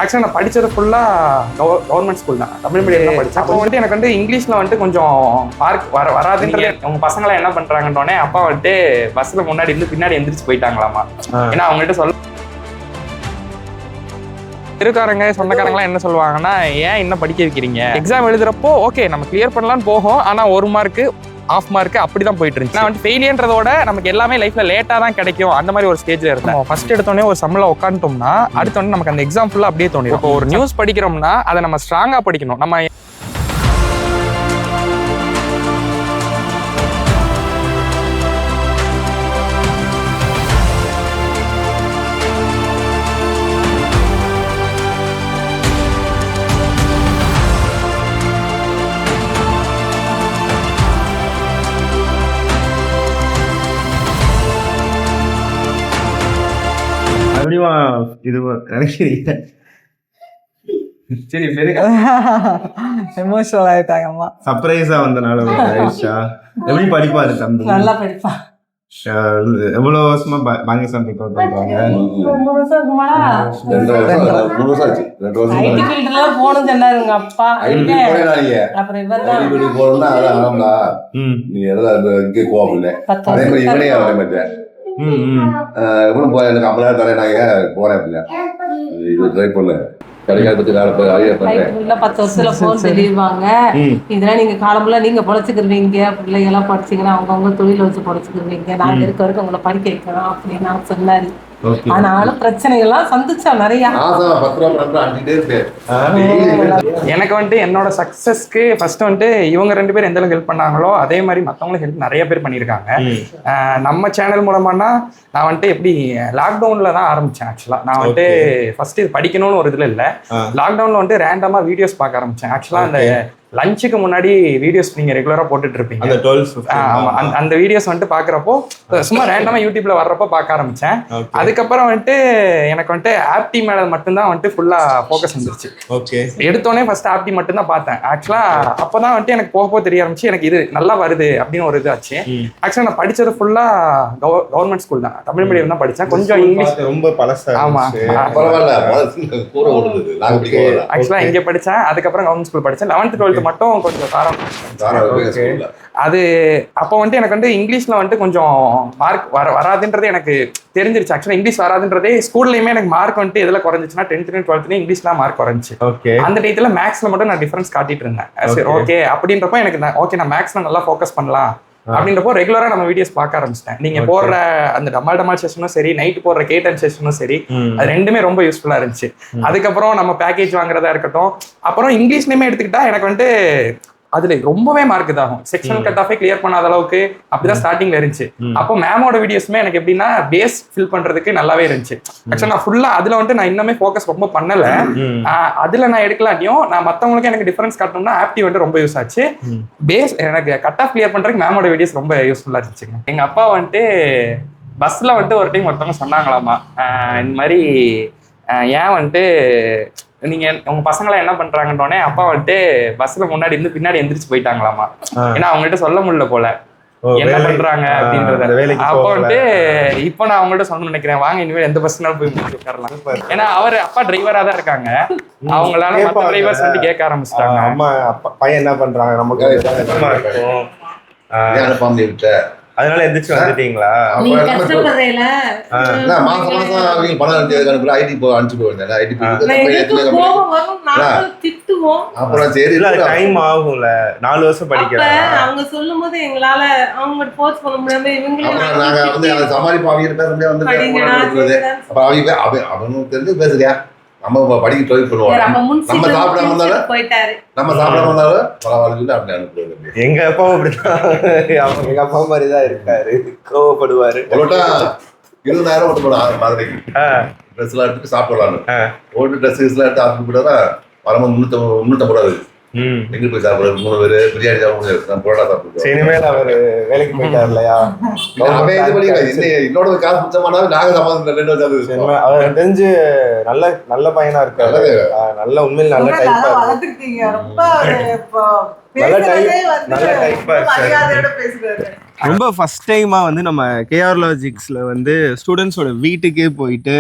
ஆக்சுவலாக நான் படித்தது ஃபுல்லாக கவர்மெண்ட் ஸ்கூல் தான், தமிழ் மீடியம் தான் படித்தேன். அப்போ வந்துட்டு எனக்கு வந்து இங்கிலீஷில் வந்துட்டு கொஞ்சம் வராதுன்றது உங்கள் பசங்களாம் என்ன பண்ணுறாங்கன்னொடனே அப்பா வந்துட்டு பஸ்ஸில் முன்னாடி இருந்து பின்னாடி எந்திரிச்சு போயிட்டாங்களாமா. ஏன்னா அவங்கள்ட்ட சொல்ல இருக்காரங்க சொந்தக்காரங்களாம் என்ன சொல்லுவாங்கன்னா, ஏன் இன்னும் படிக்க வைக்கிறீங்க, எக்ஸாம் எழுதுறப்போ ஓகே நம்ம கிளியர் பண்ணலான்னு போகும், ஆனால் 1 மார்க்கு ஆஃப் மார்க்கு அப்படி தான் போயிட்டு இருந்துச்சு. நான் வந்து ஃபெயிலியன்றதோட நமக்கு எல்லாமே லைஃப்ல லேட்டாக தான் கிடைக்கும் அந்த மாதிரி ஒரு ஸ்டேஜ்ல இருந்தேன். ஃபர்ஸ்ட் எடுத்தோடனே ஒரு சம்மில் உட்காந்துட்டோம்னா அடுத்தோடனே நமக்கு அந்த எக்ஸாம் ஃபுல்லாக அப்படியே தோணும். இப்போ ஒரு நியூஸ் படிக்கிறோம்னா அதை நம்ம ஸ்ட்ராங்காக படிக்கணும். நம்ம இது நினைக்கிறீங்க சரி எமோஷனல் ஆயிட்டாங்க அம்மா. சர்ப்ரைஸா வந்தனால ஆயிடுச்சா? எப்படி படிப்பாரு தம்பி? நல்லா படிப்பா. எவ்வளவு வருஷமா பாகிஸ்தான் ப்ரிப்பேர் பண்றாங்க? 2 வருஷம் இருக்குமா? 2 வருஷம் ஆச்சு. 2 வருஷம் ஐடி ஃபீல்ட்ல போணும் சொன்னாரு உங்க அப்பா. அப்புறம் இவர்தான் போறோம்னா அதான் ஆரம்பா. நீ எல்லாம் இங்கே கோவப்படல. அதே மாதிரி இவனே அவரை மாட்டேன். இவனும் போய் எனக்கு 50,000 தரேனாங்க போறேன் அப்படின்னா இது ட்ரை பண்ணு கிடைக்காத வேலை போய் 10 வருஷத்துல போன் சொல்லிடுவாங்க. இதெல்லாம் நீங்க காலம்புல நீங்க பொழைச்சுக்கிருவீங்க, பிள்ளைங்க எல்லாம் படிச்சீங்கன்னா அவங்கவுங்க தொழில வச்சு பொழைச்சுக்கிருவீங்க, நாங்க இருக்க வரைக்கும் உங்களை படிக்க வைக்கணும் அப்படின்னு நான் சொன்னாரு. ஆனாலும் பிரச்சனைகள்லாம் சந்திச்சா நிறைய. எனக்கு வந்துட்டு என்னோட சக்சஸ்க்கு ஃபர்ஸ்ட் வந்துட்டு இவங்க 2 பேரும் எந்த அளவுக்கு ஹெல்ப் பண்ணாங்களோ அதே மாதிரி மற்றவங்களும் ஹெல்ப் நிறைய பேர் பண்ணியிருக்காங்க. நம்ம சேனல் மூலமானா நான் வந்துட்டு எப்படி லாக்டவுன்ல தான் ஆரம்பிச்சேன். ஆக்சுவலா நான் வந்துட்டு ஃபர்ஸ்ட் இது படிக்கணும்னு ஒரு இதுல இல்லை, லாக்டவுன்ல வந்துட்டு ரேண்டமா வீடியோஸ் பார்க்க ஆரம்பிச்சேன். ஆக்சுவலா அந்த லஞ்சுக்கு முன்னாடி வீடியோஸ் நீங்க ரெகுலரா போட்டுட்டு இருப்பீங்க, அந்த வீடியோஸ் வந்துட்டு பாக்குறப்போ சும்மா ரேண்டமா யூடியூப்ல வர்றப்போ பார்க்க ஆரம்பிச்சேன். அதுக்கப்புறம் வந்துட்டு எனக்கு வந்துட்டு ஆப்டி மேல மட்டும்தான் வந்துட்டு ஃபுல்லா ஃபோக்கஸ் வந்துருச்சு. எடுத்தோடனே ஃபர்ஸ்ட் ஆப்டி மட்டும் தான் பார்த்தேன். ஆக்சுவலா அப்பதான் வந்துட்டு எனக்கு போக தெரிய ஆரம்பிச்சு எனக்கு இது நல்லா வருது அப்படின்னு ஒரு இது ஆச்சு. ஆக்சுவலா நான் படிச்சது ஃபுல்லா கவர்மெண்ட் ஸ்கூல் தான், தமிழ் மீடியம் தான் படிச்சேன். கொஞ்சம் இங்கிலீஷ் ரொம்ப பழசா. ஆமா ஆக்சுவலா இங்க படிச்சேன். அதுக்கப்புறம் கவர்மெண்ட் ஸ்கூல் படிச்சேன். 11th 12th மட்டும் கொஞ்சம் காரம். அது அப்போ வந்துட்டு எனக்கு வந்து இங்கிலீஷ்ல வந்துட்டு கொஞ்சம் மார்க் வராதுன்றது எனக்கு தெரிஞ்சிருச்சு. ஆக்சுவலா இங்கிலீஷ் வராதுன்றதே ஸ்கூல்லையுமே எனக்கு மார்க் வந்துட்டு எதுல குறைஞ்சிச்சுன்னா 10th 12th இங்கிலீஷ்ல மார்க் குறைஞ்சிச்சு. அந்த டயத்துல மேக்ஸ்ல மட்டும் நான் டிஃபரன்ஸ் காட்டிட்டு இருந்தேன். சரி ஓகே அப்படின்றப்போ எனக்கு ஓகே நான் மேக்ஸ்ல நல்லா ஃபோக்கஸ் பண்ணலாம் அப்படின்றப்போ ரெகுலரா நம்ம வீடியோஸ் பார்க்க ஆரம்பிச்சிட்டேன். நீங்க போடுற அந்த டமால் செஷனும் சரி, நைட் போடுற கேட்டன் செஷனும் சரி, அது ரெண்டுமே ரொம்ப யூஸ்ஃபுல்லா இருந்துச்சு. அதுக்கப்புறம் நம்ம பேக்கேஜ் வாங்குறதா இருக்கட்டும், அப்புறம் இங்கிலீஷ்லயுமே எடுத்துக்கிட்டா எனக்கு வந்துட்டு அதுல ரொம்பவே மார்க் இதாகும். செக்ஷன் கட் ஆஃபே கிளியர் பண்ணாத அளவுக்கு அப்படிதான் ஸ்டார்டிங்ல இருந்துச்சு. அப்போ மேமோட வீடியோஸ்மே எனக்கு எப்படின்னா பேஸ் ஃபில் பண்றதுக்கு நல்லாவே இருந்துச்சு. ஆக்சுவலா நான் ஃபுல்லா அதுல வந்துட்டு நான் இன்னுமே ஃபோக்கஸ் ரொம்ப பண்ணல. அதுல நான் எடுக்கலாட்டியும் நான் மத்தவங்களுக்கு எனக்கு டிஃபரன்ஸ் காட்டணும்னா ஆப்டி வந்துட்டு ரொம்ப யூஸ் ஆச்சு. பேஸ் எனக்கு கட் ஆஃப் கிளியர் பண்றதுக்கு மேமோட வீடியோஸ் ரொம்ப யூஸ்ஃபுல்லா இருந்துச்சுங்க. எங்க அப்பா வந்துட்டு பஸ்ல வந்துட்டு ஒரு டைம் ஒருத்தவங்க சொன்னாங்களாமா, இந்த மாதிரி ஏன் வந்துட்டு நீங்க உங்க பசங்களாம் என்ன பண்றாங்கன்னொடனே அப்பா வந்துட்டு பஸ்ல முன்னாடி இருந்து பின்னாடி எந்திரிச்சு போயிட்டாங்களாமா. ஏன்னா அவங்கள்ட்ட சொல்ல முடியல போல என்ன பண்றாங்க அப்படின்றத. அப்போ வந்துட்டு இப்போ நான் அவங்கள்ட்ட சொல்லணும்னு நினைக்கிறேன், வாங்க இனிமேல் எந்த பஸ்னாலும் போய் உட்காரலாம். ஏன்னா அவர் அப்பா டிரைவரா தான் இருக்காங்க, அவங்களால மற்ற டிரைவர்ஸ் வந்து கேட்க ஆரம்பிச்சிட்டாங்க, அம்மா பையன் என்ன பண்றாங்க நமக்கு. அதனால எந்திரிச்சு வந்துட்டீங்களா? மாசம் அவங்க பணம் அனுப்பிச்சு ஐடி போ அனுப்பிச்சு போயிருந்தேன். ஐடி அப்புறம் சரி டைம் ஆகும்ல, 4 வருஷம் படிக்கிறேன். அவங்க சொல்லும் போது எங்களால அவங்க போஸ்ட் பண்ண முடியாம இவங்களே நாங்க வந்து அதை சமாளிப்பு அவங்க பேர் வந்து அப்புறம் அவங்க அவனுக்கு தெரிஞ்சு பேசுறியா நம்ம படிக்க ட்ரை பண்ணுவோம். நம்ம சாப்பிடாம இருந்தாலும் பரவாயில்ல அப்படி அனுப்புறது. எங்க அப்பாவும் அப்படிதான், அவங்க எங்க அப்பா மாதிரிதான் இருக்காரு, கோவப்படுவாரு. 20,000 ஓட்டு போடும் மதுரைக்கு ட்ரெஸ் எல்லாம் எடுத்துட்டு சாப்பிடலான்னு ஓட்டு ட்ரெஸ் எல்லாம் எடுத்து ஆஃபர் போட்டா வரும்போது 350 ரூபா. எங்க போய் சாப்பிடுறது 3 பேரு பிரியாணி சாப்பிடுறது, புரோட்டா சாப்பிடுறோம். இனிமேல் அவரு வேலைக்கு போயிட்டாரு இல்லையா, இன்னொரு காசு மிச்சமானாலும் நாங்க சமாளிச்சு. அவர் தெரிஞ்சு நல்ல பையனா இருக்காரு, நல்ல உண்மையில நல்ல டைப்பா. நல்ல டைப்பா ரொம்ப ஃபர்ஸ்ட் டைமா வந்து நம்ம கேஆர் லாஜிக்ஸ்ல வந்து ஸ்டூடெண்ட்ஸோட வீட்டுக்கே போயிட்டு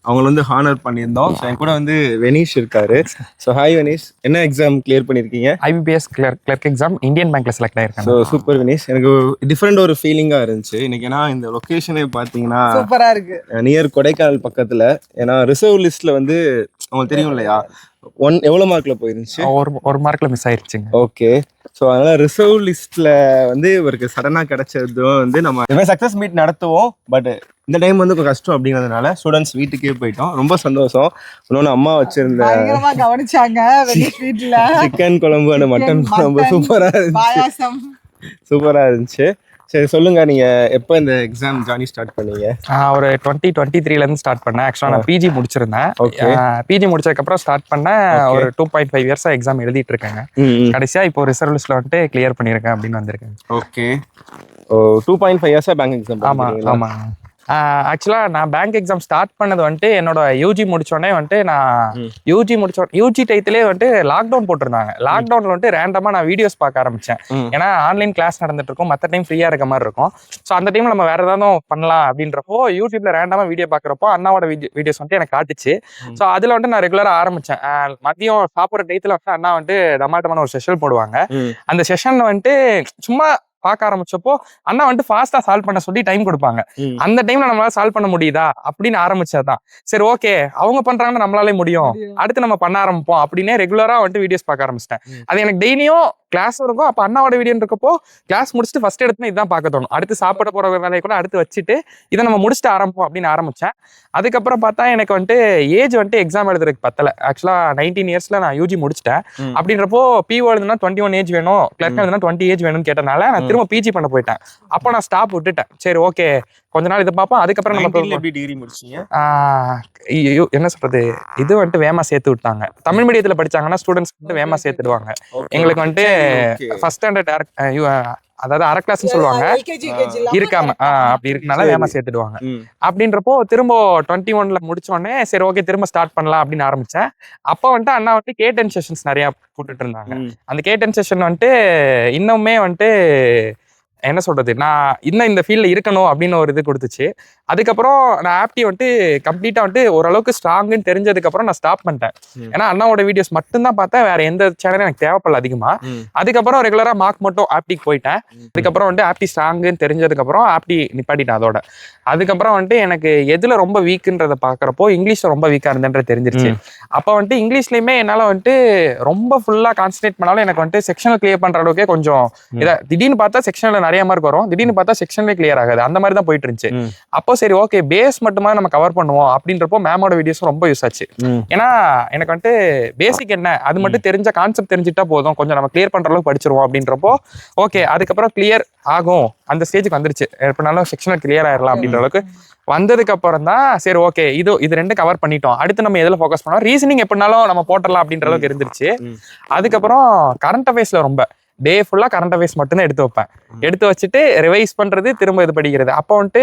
அவங்கள வந்து ஹானர் பண்ணியிருந்தோம். ஸோ என் கூட வந்து வெனீஷ் இருக்காரு. ஸோ ஹாய் வெனீஷ், என்ன எக்ஸாம் கிளியர் பண்ணியிருக்கீங்க? IBPS கிளர்க் எக்ஸாம் இந்தியன் பேங்க்ல செலக்ட் ஆயிருக்கேன். ஸோ சூப்பர் வெனீஷ், எனக்கு டிஃப்ரெண்ட் ஒரு ஃபீலிங்காக இருந்துச்சு இன்னைக்கு. ஏன்னா இந்த லொக்கேஷனே பார்த்தீங்கன்னா சூப்பரா இருக்கு, நியர் கொடைக்கானல் பக்கத்தில். ஏன்னா ரிசர்வ் லிஸ்ட்ல வந்து உங்களுக்கு தெரியும் இல்லையா, எவ்வளோ மார்க்ல போயிருந்துச்சு? ஒரு மார்க்ல மிஸ் ஆயிருச்சுங்க. ஓகே, ஸோ அதனால ரிசர்வ் லிஸ்ட்ல வந்து இவருக்கு சடனாக கிடைச்சதும் வந்து நம்ம சக்ஸஸ் மீட் நடத்துவோம். பட் இந்த டைம் வந்து கொஞ்சம் கஷ்டம் அப்படிங்கிறதுனால ஸ்டூடெண்ட்ஸ் வீட்டுக்கே போயிட்டோம். ரொம்ப சந்தோஷம். இன்னொன்று அம்மா வச்சிருந்த கவனிச்சாங்க வீட்டுல சிக்கன் குழம்பு அந்த மட்டன் குழம்பு சூப்பராக இருந்துச்சு. சரி சொல்லுங்க, நீங்க எப்போ இந்த எக்ஸாம் ஜர்னி ஸ்டார்ட் பண்ணீங்க? ஒரு 2023 இருந்து ஸ்டார்ட் பண்ணேன். ஆக்சுவலா நான் பிஜி முடிச்சிருந்தேன். பிஜி முடிச்சதுக்கப்புறம் ஸ்டார்ட் பண்ணேன். ஒரு 2.5 இயர்ஸா எக்ஸாம் எழுதிட்டு இருக்கேங்க. கடைசியா இப்போ ரிசர்வ் லிஸ்ட்ல வந்துட்டு கிளியர் பண்ணிருக்கேன் அப்படின்னு வந்திருக்கேன். ஓகே, 2.5 இயர்ஸா பேங்க் எக்ஸாம்? ஆமா ஆமா. ஆக்சுவலா நான் பேங்க் எக்ஸாம் ஸ்டார்ட் பண்ணது வந்துட்டு என்னோட யூஜி முடிச்சோடனே வந்துட்டு நான் யூஜி டைத்திலே வந்துட்டு லாக்டவுன் போட்டிருந்தாங்க. லாக்டவுன்ல வந்துட்டு ரேண்டமா நான் வீடியோஸ் பார்க்க ஆரம்பிச்சேன். ஏன்னா ஆன்லைன் கிளாஸ் நடந்துட்டு இருக்கும், மற்ற டைம் ஃப்ரீயா இருக்க மாதிரி இருக்கும். ஸோ அந்த டைம்ல நம்ம வேற ஏதாவது பண்ணலாம் அப்படின்றப்போ யூடியூப்ல ரேண்டமா வீடியோ பார்க்குறப்போ அண்ணாவோட வீடியோஸ் வந்துட்டு எனக்கு காட்டுச்சு. ஸோ அதுல வந்துட்டு நான் ரெகுலரா ஆரம்பிச்சேன். மதியம் சாப்பிட்ற டைத்துல வந்துட்டு அண்ணா வந்துட்டு டமாட்டமான ஒரு செஷன் போடுவாங்க. அந்த செஷன்ல வந்துட்டு சும்மா பார்க்க ஆரம்பிச்சப்போ அண்ணா வந்துட்டு ஃபாஸ்டா சால்வ் பண்ண சொல்லி டைம் கொடுப்பாங்க. அந்த டைம்ல நம்மளால சால்வ் பண்ண முடியுதா அப்படின்னு ஆரம்பிச்சதுதான். சரி ஓகே, அவங்க பண்றாங்கன்னா நம்மளாலே முடியும், அடுத்து நம்ம பண்ண ஆரம்பிப்போம் அப்படின்னே ரெகுலரா வந்துட்டு வீடியோஸ் பார்க்க ஆரம்பிச்சிட்டேன். அது எனக்கு டெய்லியும் கிளாஸ் இருக்கும். அப்போ அண்ணாவோட வீடியோ இருக்கப்போ கிளாஸ் முடிச்சுட்டு ஃபர்ஸ்ட் எடுத்து இதுதான் பார்க்க தோணும். அடுத்து சாப்பிட போற வேலையை கூட அடுத்து வச்சுட்டு இதை நம்ம முடிச்சுட்டு ஆரம்பிப்போம் அப்படின்னு ஆரம்பிச்சேன். அதுக்கப்புறம் பார்த்தா எனக்கு வந்துட்டு ஏஜ் வந்துட்டு எக்ஸாம் எழுதுறதுக்கு பத்தல. ஆக்சுவலா 19 இயர்ஸ்ல நான் யூஜி முடிச்சிட்டேன். அப்படின்றப்போ பிஓ எழுதுனா 21 ஏஜ் வேணும், கிளர்க் எழுதுனா 20 ஏஜ் வேணும்னு கேட்டனால நான் திரும்ப பிஜி பண்ண போயிட்டேன். அப்போ நான் ஸ்டாப் விட்டுட்டேன். சரி ஓகே, கொஞ்ச நாள் இதை பார்ப்போம். அதுக்கப்புறம் நம்ம டிகிரி முடிச்சீங்க? என்ன சொல்றது, இது வந்துட்டு வேமா சேர்த்து விட்டாங்க. தமிழ் மீடியத்துல படிச்சாங்கன்னா ஸ்டூடெண்ட்ஸ் வந்துட்டு வேமா சேர்த்துடுவாங்க. எங்களுக்கு வந்துட்டு ஃபர்ஸ்ட் ஸ்டாண்டர்ட் அதாவது அரை கிளாஸ்ன்னு சொல்லுவாங்க இருக்காம அப்படி இருக்கனால வேமா சேர்த்துடுவாங்க. அப்படின்றப்போ திரும்ப 21ல முடிச்சோடனே சரி ஓகே திரும்ப ஸ்டார்ட் பண்ணலாம் அப்படின்னு ஆரம்பிச்சேன். அப்போ வந்துட்டு அண்ணா வந்துட்டு K10 செஷன்ஸ் நிறைய போட்டுட்டு இருந்தாங்க. அந்த K10 செஷன் வந்துட்டு இன்னுமே வந்துட்டு என்ன சொல்றது, நான் இன்னும் இந்த ஃபீல்ட்ல இருக்கணும் அப்படின்னு ஒரு இது கொடுத்துச்சு. அதுக்கப்புறம் நான் ஆப்டி வந்துட்டு கம்ப்ளீட்டா வந்துட்டு ஓரளவுக்கு ஸ்ட்ராங்குன்னு தெரிஞ்சதுக்கு அப்புறம் நான் ஸ்டாப் பண்ணிட்டேன். ஏன்னா அண்ணாவோட வீடியோஸ் மட்டும்தான் பார்த்தேன், வேற எந்த சேனலும் எனக்கு தேவைப்படல அதிகமா. அதுக்கப்புறம் ரெகுலரா மார்க் மட்டும் ஆப்டிக்கு போயிட்டேன். அதுக்கப்புறம் வந்துட்டு ஆப்டி ஸ்ட்ராங்குன்னு தெரிஞ்சதுக்கு அப்புறம் ஆப்டி நிப்பாட்டிட்டேன் அதோட. அதுக்கப்புறம் வந்துட்டு எனக்கு எதுல ரொம்ப வீக்குன்றதை பாக்குறப்போ இங்கிலீஷ்ல ரொம்ப வீக்கா இருந்தேன்றது தெரிஞ்சிருச்சு. அப்போ வந்துட்டு இங்கிலீஷ்லயுமே என்னால வந்துட்டு ரொம்ப ஃபுல்லா கான்சன்ட்ரேட் பண்ணாலும் எனக்கு வந்துட்டு செக்ஷனல் கிளியர் பண்ற அளவுக்கே கொஞ்சம் இதை திடீர்னு பார்த்தா செக்ஷன்ல நிறைய மார்க் வரும், திடீர்னு பார்த்தா செக்ஷன்லேயே கிளியர் ஆகாது. அந்த மாதிரி தான் போயிட்டு இருந்துச்சு. அப்போ சரி ஓகே பேஸ் மட்டுமா நம்ம கவர் பண்ணுவோம் அப்படின்றப்போ மேமோட வீடியோஸ் ரொம்ப யூஸ் ஆச்சு. ஏன்னா எனக்கு வந்துட்டு பேசிக் என்ன அது மட்டும் தெரிஞ்ச கான்செப்ட் தெரிஞ்சுட்டா போதும், கொஞ்சம் நம்ம கிளியர் பண்ற அளவுக்கு படிச்சிருவோம் அப்படின்றப்போ ஓகே அதுக்கப்புறம் கிளியர் ஆகும். அந்த ஸ்டேஜுக்கு வந்துருச்சு, எப்படினாலும் செக்ஷனல் கிளியர் ஆயிடலாம் அப்படின்ற அளவுக்கு வந்ததுக்கு அப்புறம் தான் சரி ஓகே இது ரெண்டு கவர் பண்ணிட்டோம், அடுத்து நம்ம எதுல ஃபோக்கஸ் பண்ணோம், ரீசனிங் எப்படினாலும் நம்ம போட்டலாம் அப்படின்ற அளவுக்கு இருந்துருச்சு. அதுக்கப்புறம் கரண்ட் அஃபேர்ஸ்ல ரொம்ப டே ஃபுல்லா கரண்ட் அஃபேர்ஸ் மட்டும்தான் எடுத்து வைப்பேன். எடுத்து வச்சுட்டு ரிவைஸ் பண்றது, திரும்ப இது படிக்கிறது. அப்போ வந்துட்டு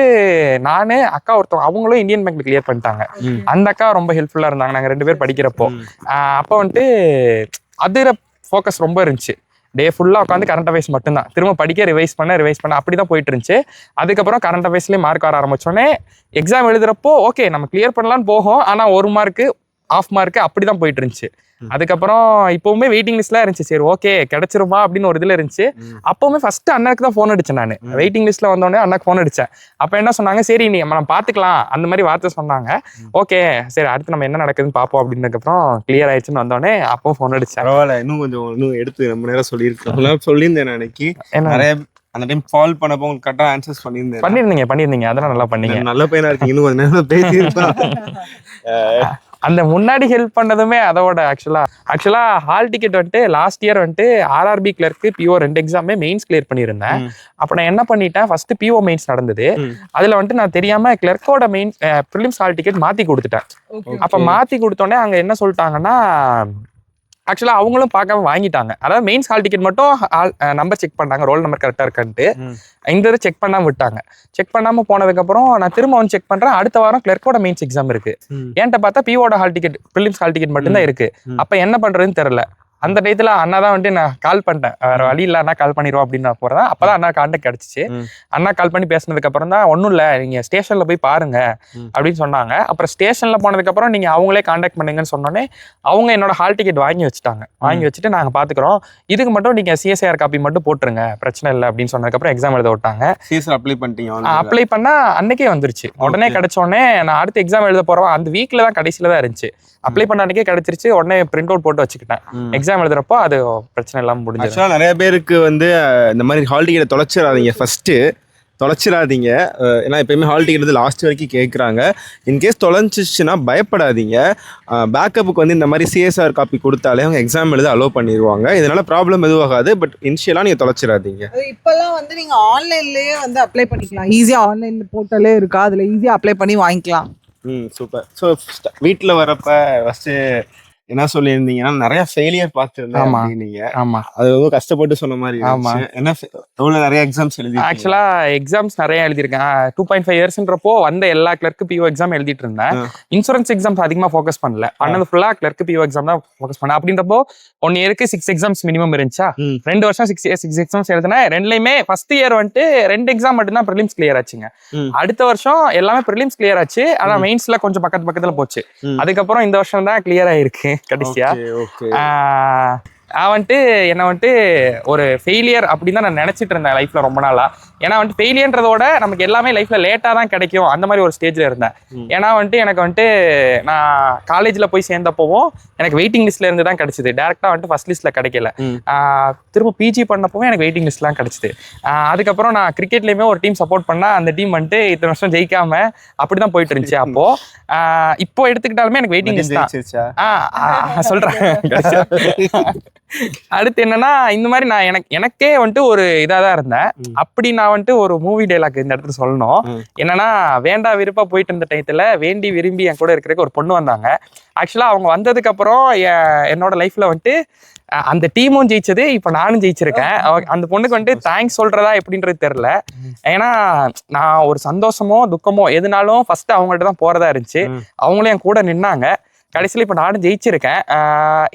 நானு அக்கா ஒருத்தவங்க அவங்களும் இந்தியன் பேங்க்ல கிளியர் பண்ணிட்டாங்க. அந்த அக்கா ரொம்ப ஹெல்ப்ஃபுல்லா இருந்தாங்க நாங்க 2 பேர் படிக்கிறப்போ. அப்போ வந்துட்டு அதுல ஃபோக்கஸ் ரொம்ப இருந்துச்சு. டே ஃபுல்லா உட்காந்து கரண்ட் அஃபேர்ஸ் மட்டும்தான் திரும்ப படிக்க ரிவைஸ் பண்ண அப்படிதான் போயிட்டு இருந்துச்சு. அதுக்கப்புறம் கரண்ட் அஃபேர்ஸ்லேயே மார்க் வர ஆரம்பிச்சோடனே எக்ஸாம் எழுதுறப்போ ஓகே நம்ம கிளியர் பண்ணலான்னு போகும், ஆனா 1 மார்க்கு 1/2 மார்க்கு அப்படிதான் போயிட்டு இருந்துச்சு. அதுக்கப்புறம் இப்பவுமே வெயிட்டிங் லிஸ்ட்லாம் இருந்துச்சு. சரி ஓகே கிடைச்சிருமா அப்படின்னு ஒரு இதுல இருந்துச்சு. அப்பவுமே ஃபர்ஸ்ட் அண்ணாக்கு தான் ஃபோன் அடிச்சேன். நான் வெயிட்டிங் லிஸ்ட்ல வந்தோடனே அண்ணாக்கு ஃபோன் அடிச்சேன். அப்ப என்ன சொன்னாங்க, சரி நீ நம்ம பாத்துக்கலாம் அந்த மாதிரி வார்த்தை சொன்னாங்க. ஓகே சரி அடுத்து நம்ம என்ன நடக்குதுன்னு பாப்போம் அப்படின்னதுக்கப்புறம் கிளியர் ஆயிடுச்சுன்னு வந்தோடனே அப்போ ஃபோன் அடிச்சேன். பரவாயில்ல, இன்னும் எடுத்து ரொம்ப நேரம் சொல்லியிருந்தேன் அன்னைக்கு. நிறைய அந்த டைம் கால் பண்ணப்போ உங்களுக்கு கரெக்டா ஆன்சர்ஸ் பண்ணிருந்தீங்க அதெல்லாம் நல்லா பண்ணீங்க. நல்ல பையனா இருக்கீங்க, இன்னும் கொஞ்சம் நேரம் பேசியிருப்பேன். அந்த முன்னாடி ஹெல்ப் பண்ணதுமே அதோட ஆக்சுவலா ஹால் டிக்கெட் வந்துட்டு லாஸ்ட் இயர் வந்துட்டு ஆர்ஆர்பி கிளர்க்கு பிஓ 2 எக்ஸாமே மெயின்ஸ் கிளியர் பண்ணியிருந்தேன். அப்ப நான் என்ன பண்ணிட்டேன், ஃபர்ஸ்ட் பிஓ மெயின்ஸ் நடந்தது. அதுல வந்துட்டு நான் தெரியாம கிளர்க்கோட மெயின் ப்ரிலிம்ஸ் ஹால் டிக்கெட் மாத்தி கொடுத்துட்டேன். அப்ப மாத்தி கொடுத்தோடனே அங்க என்ன சொல்லிட்டாங்கன்னா, ஆக்சுவலா அவங்களும் பார்க்காம வாங்கிட்டாங்க. அதாவது மெயின்ஸ் ஹால் டிக்கெட் மட்டும் நம்பர் செக் பண்ணாங்க, ரோல் நம்பர் கரெக்டா இருக்கான்ட்டு. இந்த இதை செக் பண்ணாம விட்டாங்க. செக் பண்ணாம போனதுக்கு அப்புறம் நான் திரும்ப வந்து செக் பண்றேன், அடுத்த வாரம் கிளர்க்கோட மெயின்ஸ் எக்ஸாம் இருக்கு. ஏன்ட்ட பார்த்தா பிஓட hall ticket prelims hall ticket மட்டும்தான் இருக்கு. அப்ப என்ன பண்றதுன்னு தெரியல. அந்த டயத்துல அண்ணா தான் வந்துட்டு நான் கால் பண்ணிட்டேன், வேற வழி இல்லை அண்ணா கால் பண்ணிடுவோம் அப்படின்னு நான் போறேன். அப்பதான் அண்ணா கான்டாக்ட் கிடைச்சிச்சு. அண்ணா கால் பண்ணி பேசினதுக்கு அப்புறம் தான் ஒன்றும் இல்லை நீங்க ஸ்டேஷன்ல போய் பாருங்க அப்படின்னு சொன்னாங்க. அப்புறம் ஸ்டேஷன்ல போனதுக்கு அப்புறம் நீங்க அவங்களே கான்டாக்ட் பண்ணுங்கன்னு சொன்னோன்னே அவங்க என்னோட ஹால் டிக்கெட் வாங்கி வச்சுட்டாங்க. வாங்கி வச்சுட்டு நாங்க பாத்துக்கிறோம், இதுக்கு மட்டும் நீங்க சிஎஸ்ஐஆர் காப்பி மட்டும் போட்டுருங்க, பிரச்சனை இல்லை அப்படின்னு சொன்னதுக்கப்புறம் எக்ஸாம் எழுத விட்டாங்க. சிஎஸ்ஆர் அப்ளை பண்ணிட்டீங்க? அப்ளை பண்ணா அன்னைக்கே வந்துருச்சு. உடனே கிடைச்ச உடனே நான் அடுத்து எக்ஸாம் எழுத போறோம் அந்த வீக்ல தான் கடைசியில தான் இருந்துச்சு. அப்ளை பண்ண அன்னைக்கே கிடைச்சிருச்சு. உடனே பிரிண்ட் அவுட் போட்டு வச்சுக்கிட்டேன். எக்ஸாம் எழுதுறப்போ அது பிரச்சனை இல்லாம முடிஞ்சது. நிறைய பேருக்கு வந்து இந்த மாதிரி ஹால் டிக்கெட் தொலைச்சிடாதீங்க, ஃபர்ஸ்ட் தொலைச்சிடாதீங்க. ஏன்னா எப்பயுமே ஹால் டிக்கெட் வந்து லாஸ்ட் வரைக்கும் கேட்குறாங்க. இன்கேஸ் தொலைஞ்சிச்சுன்னா பயப்படாதீங்க. பேக்கப்புக்கு வந்து இந்த மாதிரி சிஎஸ்ஆர் காப்பி கொடுத்தாலே அவங்க எக்ஸாம் எழுத அலோவ் பண்ணிடுவாங்க. இதனால ப்ராப்ளம் எதுவும் ஆகாது. பட் இனிஷியலாக நீங்கள் தொலைச்சிடாதீங்க. இப்போல்லாம் வந்து நீங்கள் ஆன்லைன்லேயே வந்து அப்ளை பண்ணிக்கலாம். ஈஸியாக ஆன்லைன் போர்ட்டலே இருக்கா, அதில் ஈஸியாக அப்ளை பண்ணி வாங்கிக்கலாம். சூப்பர். ஸோ வீட்டில் வரப்ப ஃபஸ்ட்டு என்ன சொல்லியிருந்தீங்கன்னா நிறைய ஃபெயிலியர் பார்த்துருந்தேன் நீங்க. ஆமா, அது ரொம்ப கஷ்டப்பட்டு சொன்ன மாதிரி. ஆமா, என்ன எவ்வளவு நிறைய எக்ஸாம்ஸ் எழுதி? ஆக்சுவலா எக்ஸாம்ஸ் நிறைய எழுதிருக்கேன். 2.5 இயர்ஸ்ன்றப்போ வந்த எல்லா கிளர்க்கு பிஓ எக்ஸாம் எழுதிட்டு இருந்தேன். இன்சூரன்ஸ் எக்ஸாம்ஸ் அதிகமா ஃபோக்கஸ் பண்ணல, பண்ணது ஃபுல்லா கிளர்க்கு பிஓ எக்ஸாம் தான் ஃபோக்கஸ் பண்ணேன். அப்படின்றப்போ 1 இயருக்கு 6 எக்ஸாம்ஸ் மினிமம் இருந்துச்சா, 2 வருஷம் 6 எக்ஸாம்ஸ் எழுதினேன். ரெண்டுலயுமே ஃபர்ஸ்ட் இயர் வந்துட்டு 2 எக்ஸாம் மட்டும் தான் ப்ரிலிம்ஸ் கிளியர் ஆச்சுங்க. அடுத்த வருஷம் எல்லாமே ப்ரிலிம்ஸ் கிளியர் ஆச்சு. ஆனா மெயின்ஸ்ல கொஞ்சம் பக்கத்துல போச்சு. அதுக்கப்புறம் இந்த வருஷம் தான் கிளியர் ஆயிருக்கு கடைசியா. நான் வந்துட்டு என்ன வந்துட்டு ஒரு ஃபெயிலியர் அப்படின்னு தான் நான் நினைச்சிட்டு இருந்தேன் லைஃப்ல ரொம்ப நாளா. ஏன்னா வந்துட்டு ஃபெயிலியர்ன்றதோட நமக்கு எல்லாமே லைஃப்ல லேட்டா தான் கிடைக்கும் அந்த மாதிரி ஒரு ஸ்டேஜ்ல இருந்தேன். ஏன்னா வந்துட்டு எனக்கு வந்துட்டு நான் காலேஜ்ல போய் சேர்ந்தப்போவும் எனக்கு வெயிட்டிங் லிஸ்ட்ல இருந்து தான் கிடைச்சது. டேரக்டா வந்துட்டு ஃபர்ஸ்ட் லிஸ்ட்ல கிடைக்கல. திரும்ப பிஜி பண்ணப்பவும் எனக்கு வெயிட்டிங் லிஸ்ட்லாம் கிடைச்சது. அதுக்கப்புறம் நான் கிரிக்கெட்லயுமே ஒரு டீம் சப்போர்ட் பண்ணா அந்த டீம் வந்துட்டு இத்தனை வருஷம் ஜெயிக்காம அப்படிதான் போயிட்டு இருந்துச்சு. அப்போ இப்போ எடுத்துக்கிட்டாலுமே எனக்கு வெயிட்டிங் லிஸ்ட் தான் சொல்றேன். அடுத்து என்னன்னா இந்த மாதிரி நான் எனக்கே வந்துட்டு ஒரு இதாக தான் இருந்தேன். அப்படி நான் வந்துட்டு ஒரு மூவி டைலாக் இந்த இடத்துல சொல்லணும். என்னன்னா வேண்டா விருப்பா போயிட்டு இருந்த டயத்துல வேண்டி விரும்பி என் கூட இருக்கிறதுக்கு ஒரு பொண்ணு வந்தாங்க. ஆக்சுவலா அவங்க வந்ததுக்கு அப்புறம் என்னோட லைஃப்ல வந்துட்டு அந்த டீமும் ஜெயிச்சது, இப்ப நானும் ஜெயிச்சிருக்கேன். அந்த பொண்ணுக்கு வந்துட்டு தேங்க்ஸ் சொல்றதா எப்படின்றது தெரியல. ஏன்னா நான் ஒரு சந்தோஷமோ துக்கமோ எதுனாலும் ஃபர்ஸ்ட் அவங்கள்ட்ட தான் போறதா இருந்துச்சு. அவங்களும் என் கூட நின்னாங்க. கடைசியில் இப்போ நானும் ஜெயிச்சிருக்கேன்.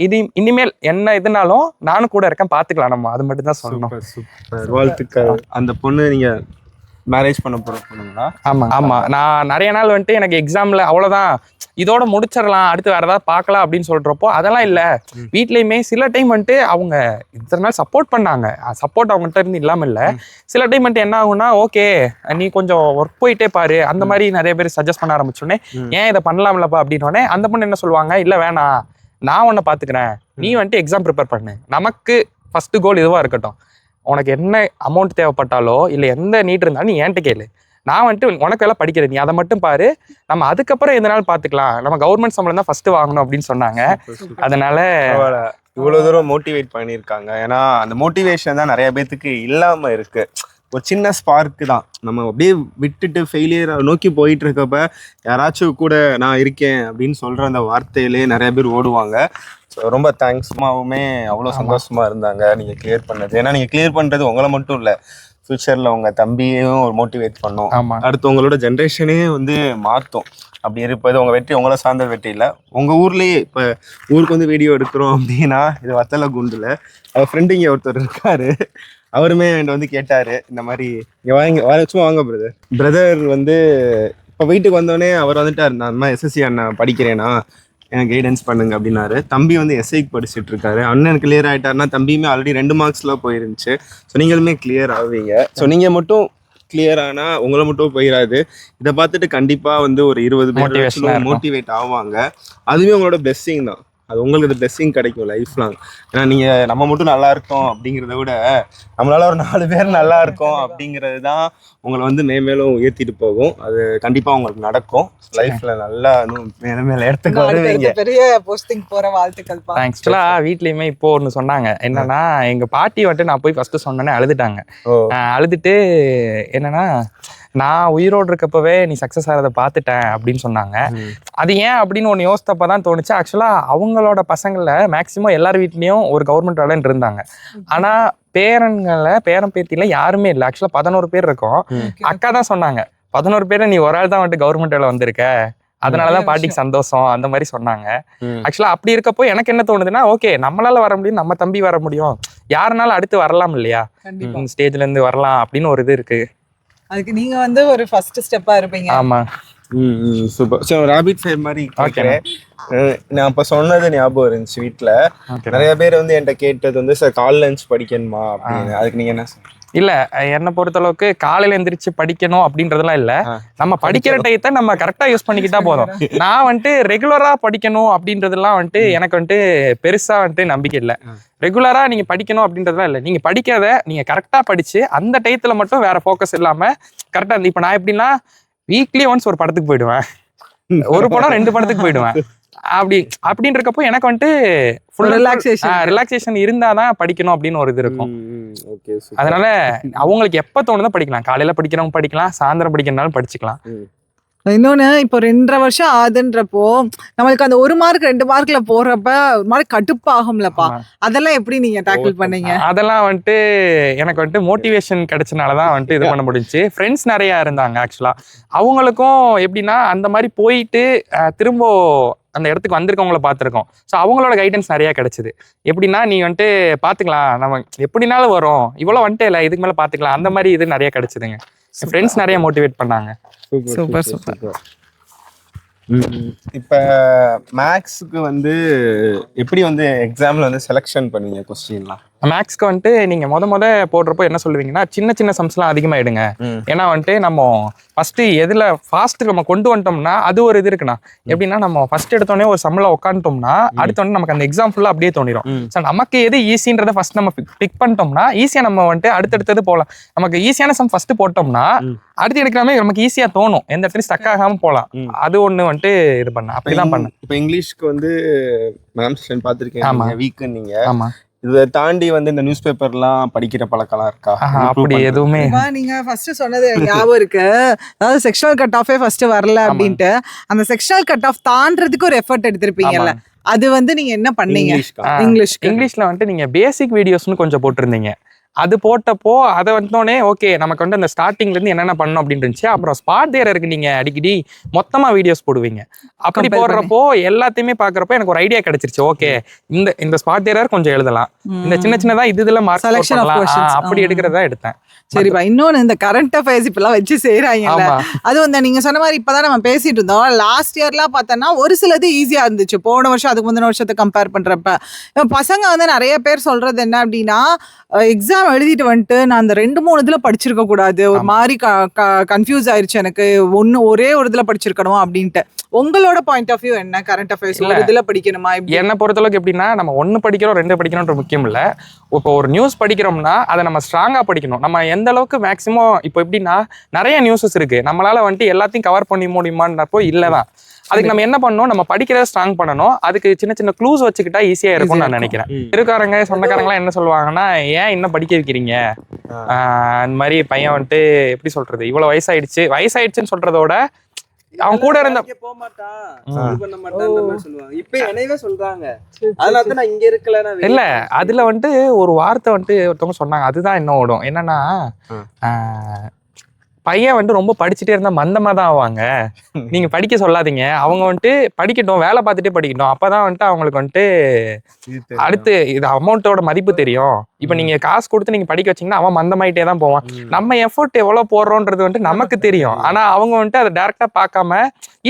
இது இனிமேல் என்ன எதுனாலும் நானும் கூட இருக்கேன், பார்த்துக்கலாம் நம்ம. அது மட்டும் தான் சொல்லணும். வாழ்த்துக்கள். அந்த பொண்ணு நீங்க மேரேஜ் பண்ண போறீங்களா? ஆமா ஆமா. நான் நிறைய நாள் வந்துட்டு எனக்கு எக்ஸாம்ல அவ்வளவுதான் இதோட முடிச்சிடலாம், அடுத்து வேற ஏதாவது பார்க்கலாம் அப்படின்னு சொல்றப்போ அதெல்லாம் இல்லை. வீட்லயுமே சில டைம் வந்துட்டு அவங்க இத்தனை நாள் சப்போர்ட் பண்ணாங்க. சப்போர்ட் அவங்ககிட்ட இருந்து இல்லாம இல்லை. சில டைம் வந்துட்டு என்ன ஆகும்னா, ஓகே நீ கொஞ்சம் ஒர்க் போயிட்டே பாரு அந்த மாதிரி நிறைய பேர் சஜஸ்ட் பண்ண ஆரம்பிச்சோடனே, ஏன் இதை பண்ணலாம்லப்பா அப்படின்னோடனே அந்த பொண்ணு என்ன சொல்லுவாங்க, இல்லை வேணாம் நான் உன்னை பார்த்துக்கிறேன், நீ வந்துட்டு எக்ஸாம் ப்ரிப்பேர் பண்ணு, நமக்கு ஃபர்ஸ்ட் கோல் இதுவா இருக்கட்டும், உனக்கு என்ன அமௌண்ட் தேவைப்பட்டாலோ இல்லை எந்த நீட் இருந்தாலும் நீ என்கிட்ட கேளு, நான் வந்துட்டு உனக்கு எல்லாம் படிக்கிறேன், நீ அதை மட்டும் பாரு, நம்ம அதுக்கப்புறம் எந்த நாள் பார்த்துக்கலாம், நம்ம கவர்மெண்ட் சம்பளம் தான் ஃபர்ஸ்ட் வாங்கணும் அப்படின்னு சொன்னாங்க. அதனால இவ்வளவு தூரம் மோட்டிவேட் பண்ணியிருக்காங்க. ஏன்னா அந்த மோட்டிவேஷன் தான் நிறைய பேத்துக்கு இல்லாம இருக்கு. ஒரு சின்ன ஸ்பார்க்கு தான். நம்ம அப்படியே விட்டுட்டு ஃபெயிலியர் நோக்கி போயிட்டு இருக்கப்ப யாராச்சும் கூட நான் இருக்கேன் அப்படின்னு சொல்ற அந்த வார்த்தையிலே நிறைய பேர் ஓடுவாங்க. ஸோ ரொம்ப தேங்க்ஸ். அம்மாவுமே அவ்வளோ சந்தோஷமா இருந்தாங்க நீங்க கிளியர் பண்ணது. ஏன்னா நீங்க கிளியர் பண்றது உங்களை மட்டும் இல்லை, ஃபியூச்சர்ல உங்க தம்பியையும் ஒரு மோட்டிவேட் பண்ணும், அடுத்து உங்களோட ஜென்ரேஷனே வந்து மாற்றும். அப்படி இருப்பது உங்க வெற்றி உங்களை சார்ந்த வெற்றி இல்லை. உங்க ஊர்லயே இப்போ ஊருக்கு வந்து வீடியோ எடுக்கிறோம் அப்படின்னா இது வத்தலை குண்டுல அவர் ஃப்ரெண்டு இங்கே ஒருத்தர் இருக்காரு. அவருமே என்கிட்ட வந்து கேட்டாரு, இந்த மாதிரி சும்மா வாங்க பிரதர் வந்து இப்போ வீட்டுக்கு வந்தோடனே அவர் வந்துட்டார், நான் இந்த மாதிரி எஸ்எஸ்சி அண்ணன் படிக்கிறேன்னா எனக்கு கைடன்ஸ் பண்ணுங்க அப்படின்னாரு. தம்பி வந்து எஸ்ஐக்கு படிச்சுட்டு இருக்காரு. அண்ணன் கிளியர் ஆகிட்டாருன்னா தம்பியுமே ஆல்ரெடி 2 மார்க்ஸ்லாம் போயிருந்துச்சு. ஸோ நீங்களுமே கிளியர் ஆவீங்க. ஸோ நீங்கள் மட்டும் கிளியர் ஆனால் உங்களை மட்டும் போயிடாது. இதை பார்த்துட்டு கண்டிப்பாக வந்து ஒரு 20 பேர் மோட்டிவேட் ஆவாங்க. அதுவே உங்களோட பிளெஸ்ஸிங் தான். அது உங்களுக்கு அது பிளெஸ்ஸிங் கிடைக்கும் லைஃப் லாங். ஏன்னா நீங்கள் நம்ம மட்டும் நல்லா இருக்கோம் அப்படிங்கிறத விட நம்மளால ஒரு 4 பேர் நல்லா இருக்கோம் அப்படிங்கிறது தான் உங்களை வந்து மேலும் உயர்த்திட்டு போகும். அது கண்டிப்பாக உங்களுக்கு நடக்கும். லைஃப்ல நல்லா மேல இடத்துக்கு வருவீங்க. பெரிய போஸ்டிங் போற வாழ்த்துக்கள். ஆக்சுவலா வீட்லயுமே இப்போ ஒன்று சொன்னாங்க. என்னன்னா எங்க பாட்டி வந்துட்டு நான் போய் ஃபர்ஸ்ட் சொன்னேன்னே அழுதுட்டாங்க. அழுதுட்டு என்னன்னா நான் உயிரோடு இருக்கப்பவே நீ சக்ஸஸ் ஆகிறத பார்த்துட்டேன் அப்படின்னு சொன்னாங்க. அது ஏன் அப்படின்னு ஒன்று யோசித்தப்ப தான் தோணுச்சு. ஆக்சுவலாக அவங்களோட பசங்களில் மேக்ஸிமம் எல்லார் வீட்லேயும் ஒரு கவர்மெண்ட் வேலைன்னு இருந்தாங்க. ஆனால் பேரன் பேத்தியில் யாருமே இல்லை. ஆக்சுவலாக 11 பேர் இருக்கோம். அக்கா தான் சொன்னாங்க, 11 பேரை நீ ஒரு ஆள் தான் வந்துட்டு கவர்மெண்ட் வேலை வந்திருக்க அதனாலதான் பாட்டிக்கு சந்தோஷம் அந்த மாதிரி சொன்னாங்க. ஆக்சுவலா அப்படி இருக்கப்போ எனக்கு என்ன தோணுதுன்னா, ஓகே நம்மளால வர முடியும், நம்ம தம்பி வர முடியும், யாருனாலும் அடுத்து வரலாம் இல்லையா, இந்த ஸ்டேஜ்ல இருந்து வரலாம் அப்படின்னு ஒரு இது இருக்கு. அதுக்கு நீங்க வந்து ஒரு ஃபர்ஸ்ட் ஸ்டெப்பா இருப்பீங்க. ஆமா சூப்பர். ஸோ ரேபிட் ஃபயர் மாதிரி கேட்குறேன். நான் இப்போ சொன்னது ஞாபகம் இருந்துச்சு. வீட்டில் நிறைய பேர் வந்து என்கிட்ட கேட்டது வந்து சார் கால் லஞ்ச் படிக்கணுமா அப்படின்னு. அதுக்கு நீங்க என்ன சொல்றீங்க? இல்ல என்னை பொறுத்தளவுக்கு காலையில எந்திரிச்சு படிக்கணும் அப்படின்றதுலாம் இல்ல. நம்ம படிக்கிற டயத்தை நம்ம கரெக்டா யூஸ் பண்ணிக்கிட்டா போதும். நான் வந்துட்டு ரெகுலரா படிக்கணும் அப்படின்றதெல்லாம் வந்துட்டு எனக்கு வந்துட்டு பெருசா வந்துட்டு நம்பிக்கை இல்லை. ரெகுலரா நீங்க படிக்கணும் அப்படின்றதுலாம் இல்லை. நீங்க படிக்காத நீங்க கரெக்டா படிச்சு அந்த டயத்துல மட்டும் வேற ஃபோக்கஸ் இல்லாம கரெக்டா. இப்ப நான் எப்படின்னா வீக்லி ஒன்ஸ் ஒரு படத்துக்கு போயிடுவேன், ஒரு படம் 2 படத்துக்கு போயிடுவேன். அப்படின்னு இருக்கப்போ எனக்கு வந்துட்டு ஃபுல் ரிலாக்ஸேஷன் இருந்தாதான் படிக்கணும் அப்படின்னு ஒரு இது இருக்கும். அதனால அவங்களுக்கு எப்ப தோணுதோ படிக்கலாம். காலையில படிக்கிறவங்க படிக்கலாம், சாயந்தரம் படிக்கிறனாலும் படிச்சுக்கலாம். இன்னொன்னு இப்போ 2.5 வருஷம் ஆகுதுன்றப்போ நம்மளுக்கு அந்த 1 மார்க் 2 மார்க்ல போறப்ப ஒரு மாதிரி கடுப்பாகும்லப்பா, அதெல்லாம் எப்படி நீங்க டேக்கிள் பண்ணீங்க? அதெல்லாம் வந்துட்டு எனக்கு வந்துட்டு மோட்டிவேஷன் கிடைச்சனாலதான் வந்துட்டு இது பண்ண முடிஞ்சுச்சு. ஃப்ரெண்ட்ஸ் நிறைய இருந்தாங்க ஆக்சுவலா. அவங்களுக்கும் எப்படின்னா அந்த மாதிரி போயிட்டு திரும்ப அந்த இடத்துக்கு வந்திருக்கவங்கள பார்த்துருக்கோம். ஸோ அவங்களோட கைடன்ஸ் நிறையா கிடைச்சிது. எப்படின்னா நீ வந்துட்டு பார்த்துக்கலாம், நம்ம எப்படினாலும் வரும், இவ்வளோ வந்துட்டே இல்லை, இதுக்கு மேலே பார்த்துக்கலாம், அந்த மாதிரி இது நிறைய கிடைச்சிதுங்க. ஃப்ரெண்ட்ஸ் நிறைய மோட்டிவேட் பண்ணாங்க. Super super. இப்போ மேக்ஸுக்கு வந்து எப்படி வந்து எக்ஸாமில் வந்து செலெக்ஷன் பண்ணுவீங்க கொஸ்டின்லாம்? மேக்ஸ்க்கு வந்துட்டு நீங்கள் முத போடுறப்போ என்ன சொல்லுவீங்கன்னா, சின்ன சின்ன சம்ஸ்லாம் அதிகமாக எடுங்க. ஏன்னா வந்துட்டு நம்ம ஃபர்ஸ்ட் எதில் ஃபாஸ்ட்டு நம்ம கொண்டு வந்துட்டோம்னா அது ஒரு இது இருக்குண்ணா. எப்படின்னா நம்ம ஃபர்ஸ்ட் எடுத்தோடனே ஒரு சம்மில் உட்காந்துட்டோம்னா அடுத்தோடனே நமக்கு அந்த எக்ஸாம் ஃபுல்லாக அப்படியே தோணிடும். ஸோ நமக்கு எது ஈஸின்றதை ஃபர்ஸ்ட் நம்ம பிக் பண்ணிட்டோம்னா ஈஸியாக நம்ம வந்துட்டு அடுத்தடுத்தது போகலாம். நமக்கு ஈஸியான சம் ஃபர்ஸ்ட் போட்டோம்னா அடுத்து எடுக்கலாமே நமக்கு ஈஸியாக தோணும், எந்த இடத்துலையும் ஸ்டக் ஆகாமல் போகலாம். அது ஒன்று வந்துட்டு இது பண்ண அப்படிதான் பண்ணேன். இப்போ இங்கிலீஷ்க்கு வந்து மேம் பார்த்துருக்கேன் வீக்குன்னு நீங்கள். ஆமாம். இதை தாண்டி வந்து இந்த நியூஸ் பேப்பர்லாம் படிக்கிற பழக்கலாம் இருக்கா? அப்படி எதுவுமே நீங்க ஃபர்ஸ்ட் சொன்னது ஞாபகம் இருக்கு. அதாவது செக்ஷுவல் கட் ஆஃபே ஃபர்ஸ்ட் வரல அப்படின்ட்டு அந்த செக்ஷுவல் கட் ஆஃப் தாண்டறதுக்கு ஒரு எஃபர்ட் எடுத்திருப்பீங்கல்ல, அது வந்து நீங்க என்ன பண்ணீங்க? இங்கிலீஷ்ல வந்துட்டு நீங்க பேசிக் வீடியோஸ்னு கொஞ்சம் போட்டிருந்தீங்க. அது போட்டப்போ அதை வந்தோடனே ஓகே நமக்கு வந்து அந்த ஸ்டார்டிங்ல இருந்து என்னென்ன பண்ணணும் அப்படின்னு இருந்துச்சு. அப்புறம் ஸ்பாட் தேரருக்கு நீங்க அடிக்கடி மொத்தமா வீடியோஸ் போடுவீங்க. அப்படி போடுறப்போ எல்லாத்தையுமே பாக்குறப்போ எனக்கு ஒரு ஐடியா கிடைச்சிருச்சு. ஓகே இந்த ஸ்பாட் தேரர் கொஞ்சம் எழுதலாம், இந்த சின்ன சின்னதா இதுல மார்க் அப்படி எடுக்கிறதா எடுத்தேன். சரிப்பா. இன்னொன்னு இந்த கரண்ட் அஃபேர்ஸ் இப்பெல்லாம் வச்சு செய்யறாங்கல்ல, அது வந்து நீங்க சொன்ன மாதிரி இப்பதான் நம்ம பேசிட்டு இருந்தோம். லாஸ்ட் இயர்லாம் பார்த்தோன்னா ஒரு சிலது ஈஸியா இருந்துச்சு போன வருஷம் அதுக்கு முந்தின வருஷத்தை கம்பேர் பண்றப்ப. பசங்க வந்து நிறைய பேர் சொல்றது என்ன அப்படின்னா, எக்ஸாம் எழுதிட்டு வந்துட்டு நான் அந்த 2-3 இதுல படிச்சிருக்க கூடாது, ஒரு மாதிரி கன்ஃபியூஸ் ஆயிருச்சு எனக்கு, ஒரே ஒரு இதுல படிச்சிருக்கணும் அப்படின்ட்டு. உங்களோட பாயிண்ட் ஆஃப் வியூ என்ன? கரண்ட் அஃபேர்ஸ் ஒரு இதுல படிக்கணுமா? என்ன பொறுத்தளவுக்கு எப்படின்னா நம்ம 1 படிக்கிறோம் 2 படிக்கணும்ன்ற முக்கியம் இல்ல. இப்போ ஒரு நியூஸ் படிக்கிறோம்னா அதை நம்ம ஸ்ட்ராங்கா படிக்கணும். நம்ம எந்த அளவுக்கு மேக்சிமம் இப்போ எப்படின்னா நிறைய நியூஸஸ் இருக்கு, நம்மளால வந்துட்டு எல்லாத்தையும் கவர் பண்ணி முடியுமான்றப்போ இல்லதான். அதுக்கு நம்ம என்ன பண்ணணும், நம்ம படிக்கிறத ஸ்ட்ராங் பண்ணணும். அதுக்கு சின்ன சின்ன க்ளூஸ் வச்சுக்கிட்டா ஈஸியா இருக்கும்னு நான் நினைக்கிறேன். இருக்காரங்க சொந்தக்காரங்களாம் என்ன சொல்லுவாங்கன்னா, ஏன் இன்னும் படிக்க வைக்கிறீங்க, அந்த மாதிரி பையன் வந்துட்டு எப்படி சொல்றது இவ்வளவு வயசாயிடுச்சுன்னு சொல்றதோட அவன் கூட இருந்த இல்ல அதுல வந்துட்டு ஒரு வார்த்தை வந்துட்டு ஒருத்தவங்க சொன்னாங்க, அதுதான் என்ன ஓடும். என்னன்னா பையன் வந்துட்டு ரொம்ப படிச்சுட்டே இருந்தா மந்தமா தான் ஆவாங்க, நீங்க படிக்க சொல்லாதீங்க, அவங்க வந்துட்டு படிக்கட்டும், வேலை பார்த்துட்டே படிக்கட்டும், அப்பதான் வந்துட்டு அவங்களுக்கு வந்துட்டு அடுத்து இது அமௌண்ட்டோட மதிப்பு தெரியும். இப்ப நீங்க காசு கொடுத்து நீங்க படிக்க வச்சீங்கன்னா அவன் மந்தமாயிட்டே தான் போவான். நம்ம எஃபோர்ட் எவ்வளவு போடுறோன்றது வந்துட்டு நமக்கு தெரியும். ஆனா அவங்க வந்துட்டு அதை டைரக்டா பார்க்காம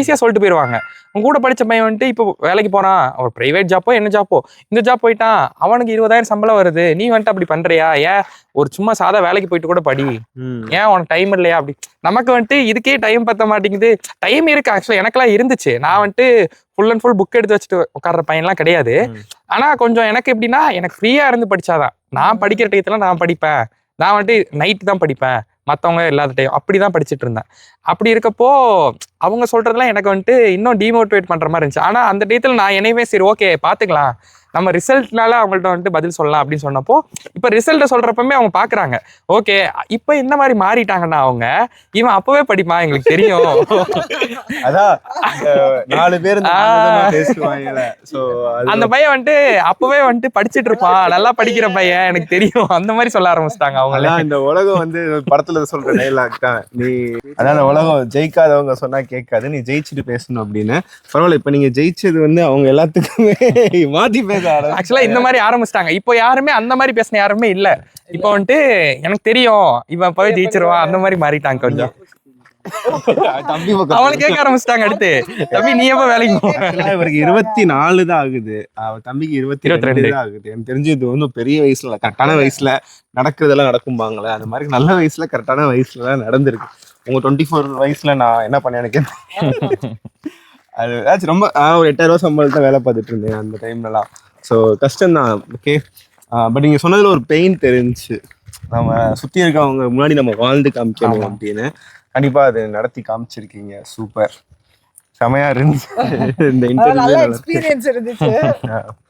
ஈஸியா சொல்லிட்டு போயிடுவாங்க. உங்க கூட படிச்ச பையன் வந்துட்டு இப்போ வேலைக்கு போறான், ஒரு பிரைவேட் ஜாப்போ என்ன ஜாப்போ, இந்த ஜாப் போயிட்டான், அவனுக்கு 20,000 சம்பளம் வருது, நீ வந்துட்டு அப்படி பண்றியா, ஏன் ஒரு சும்மா சாதா வேலைக்கு போயிட்டு கூட படி, ஏன் உனக்கு டைம் இல்லையா அப்படி. நமக்கு வந்துட்டு இதுக்கே டைம் பத்த மாட்டேங்குது. டைம் இருக்கு ஆக்சுவலா, எனக்கெல்லாம் இருந்துச்சு. நான் வந்துட்டு ஃபுல் அண்ட் ஃபுல் புக் எடுத்து வச்சுட்டு உட்கார்ற பையன்லாம் கிடையாது. ஆனா கொஞ்சம் எனக்கு எப்படின்னா எனக்கு ஃப்ரீயா இருந்து படிச்சாதான், நான் படிக்கிற டயத்துல நான் படிப்பேன், நான் வந்துட்டு நைட்டு தான் படிப்பேன், மற்றவங்க இல்லாத டைம் அப்படிதான் படிச்சுட்டு இருந்தேன். அப்படி இருக்கப்போ அவங்க சொல்றதெல்லாம் எனக்கு வந்துட்டு இன்னும் டிமோட்டிவேட் பண்ற மாதிரி இருந்துச்சு. ஆனா அந்த டயத்துல நான் என்னையுமே சரி ஓகே பாத்துக்கலாம், நம்ம ரிசல்ட்னால அவங்கள்ட்ட வந்துட்டு பதில் சொல்லலாம் அப்படின்னு சொன்னப்போ இப்போ ரிசல்ட்டை சொல்றப்பமே அவங்க பாக்குறாங்க ஓகே இப்போ இந்த மாதிரி மாறிட்டாங்கன்னா அவங்க இவன் அப்பவே படிப்பான் எங்களுக்கு தெரியும். அதான் 4 பேர் பேசுவாங்கல்ல. சோ அந்த பையன் வந்துட்டு அப்பவே வந்துட்டு படிச்சுட்டு இருப்பான், நல்லா படிக்கிற பையன் எனக்கு தெரியும், அந்த மாதிரி சொல்ல ஆரம்பிச்சிட்டாங்க அவங்க. இந்த உலகம் வந்து படத்துல சொல்ற டைலாக் தான், நீ அதான் உலகம் ஜெயிக்காதவங்க சொன்னா கேட்காது, நீ ஜெயிச்சுட்டு பேசணும் அப்படின்னு. பரவாயில்ல, இப்ப நீங்க ஜெயிச்சது வந்து அவங்க எல்லாத்துக்குமே மாத்தி பேச ஆக்சுவலா இந்த மாதிரி ஆரம்பிச்சிட்டாங்க. இப்போ யாருமே அந்த மாதிரி பேசின யாருமே இல்ல. இப்போ வந்துட்டு எனக்கு தெரியும் இவன் போய் ஜெயிச்சிருவான் அந்த மாதிரி மாறிட்டாங்க கொஞ்சம். தம்பி அவளை கேட்க ஆரம்பிச்சிட்டாங்க அடுத்து, தம்பி நீ எப்ப வேலைக்கு போ. இவருக்கு 24 தான் ஆகுது, தம்பிக்கு 22 தான் ஆகுது. எனக்கு தெரிஞ்சு இது வந்து பெரிய வயசுல கரெக்டான வயசுல நடக்கிறதெல்லாம் நடக்கும்பாங்களே, அந்த மாதிரி நல்ல வயசுல கரெக்டான வயசுல நடந்திருக்கு. உங்க 24 வயசுல நான் என்ன பண்ணேன் எனக்கு அது ஏதாச்சும் ரொம்ப ஒரு 8000 ரூபா சம்பளத்தை வேலை பார்த்துட்டு இருந்தேன் அந்த டைம்லலாம். ஸோ கஷ்டம்தான். ஓகே, பட் நீங்க சொன்னதுல ஒரு பெயின் தெரிஞ்சுச்சு, நம்ம சுத்தி இருக்கவங்க முன்னாடி நம்ம வாழ்ந்து காமிக்கணும் அப்படின்னு. கண்டிப்பா அது நடத்தி காமிச்சிருக்கீங்க, சூப்பர், செமையா இருந்துச்சு இந்த இன்டர்வியூ. எக்ஸ்பீரியன்ஸ் இருந்துச்சு.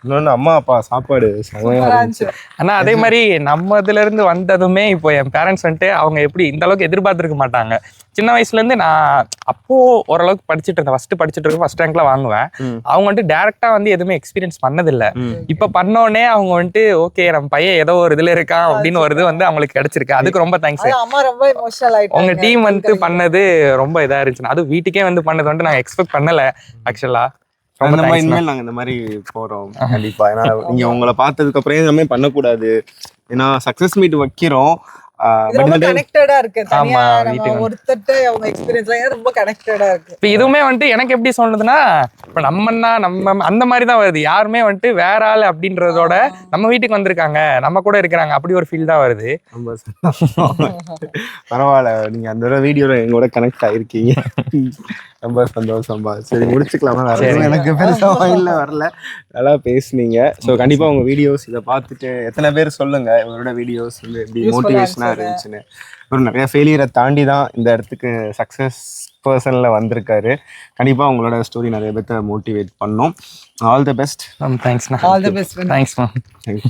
இன்னொன்னு அம்மா அப்பா சாப்பாடு செமையா இருந்துச்சு. ஆனா அதே மாதிரி நம்ம இதுல இருந்து வந்ததுமே இப்போ என் பேரண்ட்ஸ் வந்துட்டு அவங்க எப்படி இந்த அளவுக்கு எதிர்பார்த்திருக்க மாட்டாங்க. சின்ன வயசுல இருந்து நான் அப்போ ஓரளவுக்கு படிச்சுட்டு இருந்தேன், ஃபர்ஸ்ட் ரேங்க்ல வாங்குவேன். அவங்க வந்துட்டு டைரக்டா வந்து எதுவுமே எக்ஸ்பீரியன்ஸ் பண்ணதில்லை. இப்ப பண்ணோடனே அவங்க வந்துட்டு ஓகே நம்ம பையன் ஏதோ ஒரு இதுல இருக்கான் அப்படின்னு ஒரு இது வந்து அவங்களுக்கு கிடைச்சிருக்கு. அதுக்கு ரொம்ப தேங்க்ஸ். அம்மா ரொம்ப எமோஷனல் ஆயிட்டாங்க. உங்க டீம் வந்து பண்ணது ரொம்ப இதா இருந்துச்சு. அது வீட்டுக்கே வந்து பண்ணது வந்துட்டு நாங்க எக்ஸ்பெக்ட் பண்ணல ஆக்சுவலா. இனிமேல் நாங்க இந்த மாதிரி போறோம் கண்டிப்பா. ஏன்னா நீங்க உங்களை பார்த்ததுக்கு அப்புறம் எல்லாமே பண்ணக்கூடாது, ஏன்னா சக்சஸ் மீட் வைக்கிறோம். ரொம்ப கனெக்டடா இருக்கு. தனியா நம்ம ஒருத்தட்ட அவங்க எக்ஸ்பீரியன்ஸ்ல ரொம்ப கனெக்டடா இருக்கு. இப்போ இதுவுமே வந்துட்டு எனக்கு எப்படி சொல்றதுன்னா, இப்போ நம்ம அந்த மாதிரி தான் வருது. யாருமே வந்துட்டு வேற ஆள் அப்படின்றதோட நம்ம வீட்டுக்கு வந்திருக்காங்க, நம்ம கூட இருக்கிறாங்க, அப்படி ஒரு ஃபீல் தான் வருது. பரவாயில்ல, நீங்க அந்த வீடியோல எங்களோட கனெக்ட் ஆயிருக்கீங்க, ரொம்ப சந்தோஷம்பா. சரி முடிச்சுக்கலாமா? எனக்கு பெருசா இல்ல வரல, நல்லா பேசுனீங்க. ஸோ கண்டிப்பா உங்க வீடியோஸ் இதை பார்த்துட்டு எத்தனை பேர் சொல்லுங்க இவரோட வீடியோஸ் வந்து எப்படி மோட்டிவேஷனா இருந்துச்சுன்னு. ஒரு நிறைய ஃபெயிலியரை தாண்டி தான் இந்த இடத்துக்கு சக்சஸ் பர்சன்ல வந்திருக்காரு. கண்டிப்பா உங்களோட ஸ்டோரி நிறைய பேர்த்த மோட்டிவேட் பண்ணும். All the best. தேங்க்ஸ்ண்ணா. All the best. தேங்க்ஸ்ண்ணா.